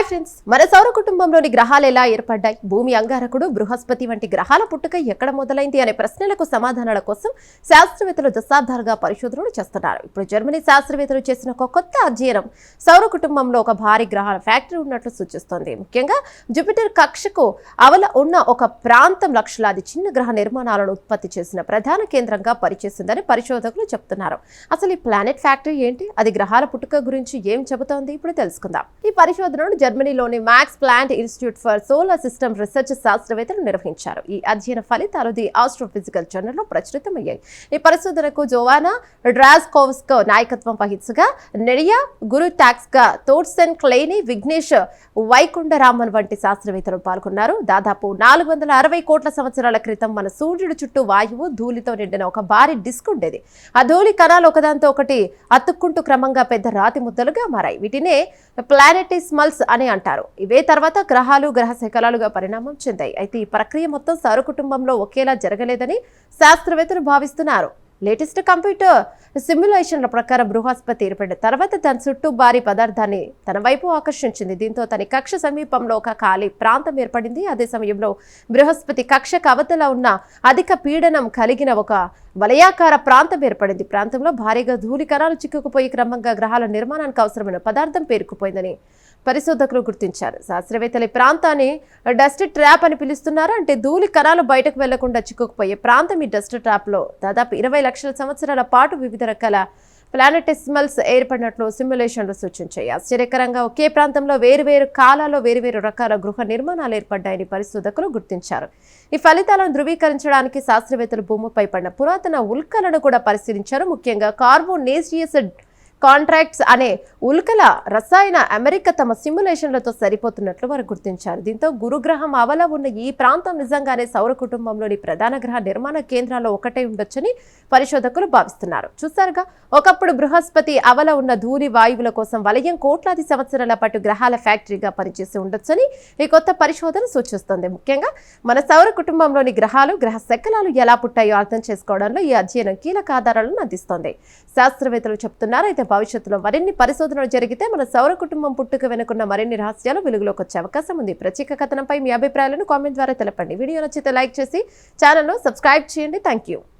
Friends, మన సౌర కుటుంబంలోని గ్రహాలు ఎలా ఏర్పడ్డాయి, భూమి, అంగారకుడు, బృహస్పతి వంటి గ్రహాల పుట్టుక ఎక్కడ మొదలైంది అనే ప్రశ్నలకు సమాధానాల కోసం శాస్త్రవేత్తలు దశాబ్దాలుగా పరిశోధనలు చేస్తున్నారు. ఇప్పుడు జర్మనీ శాస్త్రవేత్తలు చేసిన ఒక కొత్త అధ్యయనం సౌర కుటుంబంలో ఒక భారీ గ్రహాల ఫ్యాక్టరీ ఉన్నట్లు సూచిస్తోంది. ముఖ్యంగా జూపిటర్ కక్షకు అవల ఉన్న ఒక ప్రాంతం లక్షలాది చిన్న గ్రహ నిర్మాణాలను ఉత్పత్తి చేసిన ప్రధాన కేంద్రంగా పనిచేసిందని పరిశోధకులు చెబుతున్నారు. అసలు ఈ ప్లానెట్ ఫ్యాక్టరీ ఏంటి, అది గ్రహాల పుట్టుక గురించి ఏం చెబుతోంది, ఇప్పుడు తెలుసుకుందాం. ఈ పరిశోధనను జర్మనీలోని Max Planck Institute for Solar System Research శాస్త్రవేత్తలు నిర్వహించారు. ఈ అధ్యయన ఫలితాలు ది ఆస్ట్రోఫిజికల్ జర్నల్లో ప్రచురితమయ్యాయి. ఈ పరిశోధనకు జోవానా డ్రాజ్కోవ్స్కో నాయకత్వం వహించగా, నెడియా గురుటాక్స్గా తోట్సెన్ క్లెయినీ, విఘ్నేష్ వైకుంఠరామన్ వంటి శాస్త్రవేత్తలు పాల్గొన్నారు. దాదాపు 460 కోట్ల సంవత్సరాల క్రితం మన సూర్యుడి చుట్టూ వాయువు, ధూళితో నిండిన ఒక భారీ డిస్క్ ఉండేది. ఆ ధూళి కణాలు ఒకదాంతో ఒకటి అతుక్కుంటూ క్రమంగా పెద్ద రాతి ముద్దలుగా మారాయి. వీటినే ప్లానెటిస్మల్స్ అని అంటారు. ఇవే తర్వాత గ్రహాలు, గ్రహ శకలాలుగా పరిణామం చెందాయి. అయితే ఈ ప్రక్రియ మొత్తం సౌర కుటుంబంలో ఒకేలా జరగలేదని శాస్త్రవేత్తలు భావిస్తున్నారు. లేటెస్ట్ కంప్యూటర్ సిమ్యులేషన్ల ప్రకారం బృహస్పతి ఏర్పడిన తర్వాత దాని చుట్టూ భారీ పదార్థాన్ని తన వైపు ఆకర్షించింది. దీంతో తన కక్ష సమీపంలో ఒక ఖాళీ ప్రాంతం ఏర్పడింది. అదే సమయంలో బృహస్పతి కక్షకు అవతల ఉన్న అధిక పీడనం కలిగిన ఒక వలయాకార ప్రాంతం ఏర్పడింది. ప్రాంతంలో భారీగా ధూళి కణాలు చిక్కుకుపోయి క్రమంగా గ్రహాల నిర్మాణానికి అవసరమైన పదార్థం పేరుకుపోయిందని పరిశోధకులు గుర్తించారు. శాస్త్రవేత్తలు ఈ ప్రాంతాన్ని డస్ట్ ట్రాప్ అని పిలుస్తున్నారు. అంటే ధూళి కణాలు బయటకు వెళ్లకుండా చిక్కుకుపోయే ప్రాంతం ఈ డస్ట్ ట్రాప్ లో దాదాపు 20 లక్షల సంవత్సరాల పాటు వివిధ రకాల ప్లానెటిస్మల్స్ ఏర్పడినట్లు సిమ్యులేషన్లు సూచించాయి. ఆశ్చర్యకరంగా ఒకే ప్రాంతంలో వేరువేరు కాలాల్లో వేరువేరు రకాల గృహ నిర్మాణాలు ఏర్పడ్డాయని పరిశోధకులు గుర్తించారు. ఈ ఫలితాలను ధృవీకరించడానికి శాస్త్రవేత్తలు భూమిపై పడిన పురాతన ఉల్కలను కూడా పరిశీలించారు. ముఖ్యంగా కార్బోనేసియస్ కాంట్రాక్ట్స్ అనే ఉల్కల రసాయన అమెరికా తమ సిమ్యులేషన్లతో సరిపోతున్నట్లు వారు గుర్తించారు. దీంతో గురుగ్రహం అవల ఉన్న ఈ ప్రాంతం నిజంగానే సౌర కుటుంబంలోని ప్రధాన గ్రహ నిర్మాణ కేంద్రాల్లో ఒకటే ఉండొచ్చని పరిశోధకులు భావిస్తున్నారు. చూసారుగా, ఒకప్పుడు బృహస్పతి అవల ఉన్న ధూళి వాయువుల కోసం వలయం కోట్లాది సంవత్సరాల పాటు గ్రహాల ఫ్యాక్టరీగా పనిచేసి ఉండొచ్చని ఈ కొత్త పరిశోధన సూచిస్తోంది. ముఖ్యంగా మన సౌర కుటుంబంలోని గ్రహాలు, గ్రహ శకలాలు ఎలా పుట్టాయో అర్థం చేసుకోవడంలో ఈ అధ్యయనం కీలక ఆధారాలను అందిస్తోంది. శాస్త్రవేత్తలు చెబుతున్నారు. అయితే భవిష్యత్తులో మరిన్ని పరిశోధనలు జరిగితే మన సౌర కుటుంబం పుట్టుక వెనుకున్న మరిన్ని రహస్యాలు వెలుగులోకి వచ్చే అవకాశం ఉంది. ప్రత్యేక కథనంపై మీ అభిప్రాయాలను కామెంట్ ద్వారా తెలపండి. వీడియో నచ్చితే లైక్ చేసి ఛానల్ను సబ్స్క్రైబ్ చేయండి. Thank you.